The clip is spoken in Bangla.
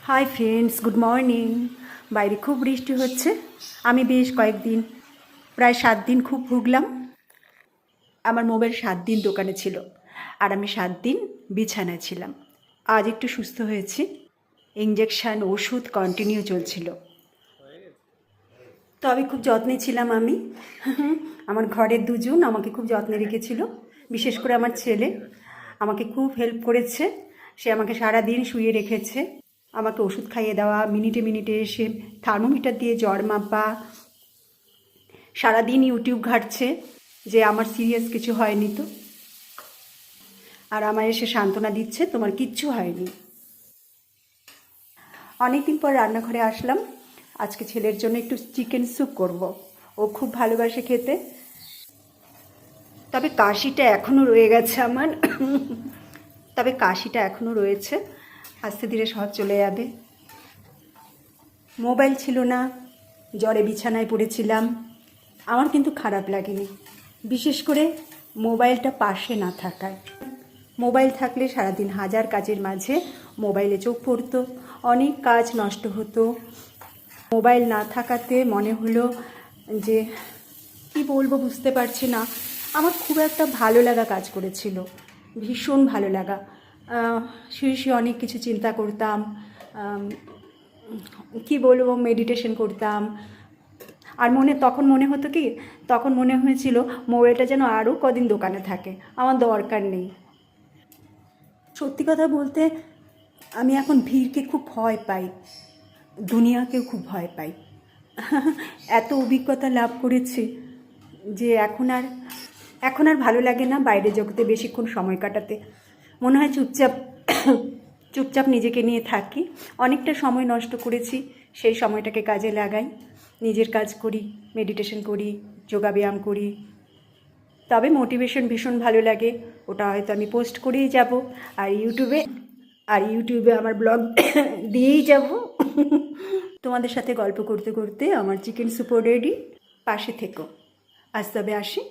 Hi friends, good morning. বাইরে খুব বৃষ্টি হচ্ছে। আমি বেশ কয়েকদিন, প্রায় 7 দিন খুব ভুগলাম। আমার মোবাইল 7 দিন দোকানে ছিল, আর আমি 7 দিন বিছানায় ছিলাম। আজ একটু সুস্থ হয়েছি। ইঞ্জেকশান, ওষুধ কন্টিনিউ চলছিল। তবে খুব যত্নে ছিলাম আমি। আমার ঘরের দুজন আমাকে খুব যত্নে রেখেছিল। বিশেষ করে আমার ছেলে আমাকে খুব হেল্প করেছে। সে আমাকে সারা দিন শুয়ে রেখেছে, আমাকে ওষুধ খাইয়ে দেওয়া, মিনিটে মিনিটে এসে থার্মোমিটার দিয়ে জ্বর মাপা, সারাদিন ইউটিউব ঘাঁটছে যে আমার সিরিয়াস কিছু হয়নি তো, আর আমায় এসে সান্ত্বনা দিচ্ছে তোমার কিচ্ছু হয়নি। অনেকদিন পর রান্নাঘরে আসলাম। আজকে ছেলের জন্য একটু চিকেন স্যুপ করব। ও খুব ভালোবাসে খেতে। তবে কাশিটা এখনও রয়ে গেছে আমার। তবে কাশিটা এখনও রয়েছে, আস্তে ধীরে সব চলে যাবে। মোবাইল ছিল না, জ্বরে বিছানায় পড়েছিলাম। আমার কিন্তু খারাপ লাগেনি, বিশেষ করে মোবাইলটা পাশে না থাকায়। মোবাইল থাকলে সারাদিন হাজার কাজের মাঝে মোবাইলে চোখ পড়তো, অনেক কাজ নষ্ট হতো। মোবাইল না থাকাতে মনে হলো যে কী বলবো বুঝতে পারছি না, আমার খুব একটা ভালো লাগা কাজ করেছিল, ভীষণ ভালো লাগা। শুয়ে শুয়ে অনেক কিছু চিন্তা করতাম, কি বলবো, মেডিটেশন করতাম। আর তখন মনে হতো কি, তখন মনে হয়েছিল মোবাইলটা যেন আরও কদিন দোকানে থাকে, আমার দরকার নেই। সত্যি কথা বলতে আমি এখন ভিড়কে খুব ভয় পাই, দুনিয়াকেও খুব ভয় পাই। এত অভিজ্ঞতা লাভ করেছি যে এখন আর ভালো লাগে না বাইরে জগতে বেশিক্ষণ সময় কাটাতে। মনে হয় চুপচাপ চুপচাপ নিজেকে নিয়ে থাকি। অনেকটা সময় নষ্ট করেছি, সেই সময়টাকে কাজে লাগাই, নিজের কাজ করি, মেডিটেশন করি, যোগাব্যায়াম করি। তবে মোটিভেশন ভীষণ ভালো লাগে, ওটা হয়তো আমি পোস্ট করেই যাব, আর ইউটিউবে আমার ব্লগ দিয়েই যাব। তোমাদের সাথে গল্প করতে করতে আমার চিকেন স্যুপও রেডি। পাশে থেকো। আজ তবে আসি।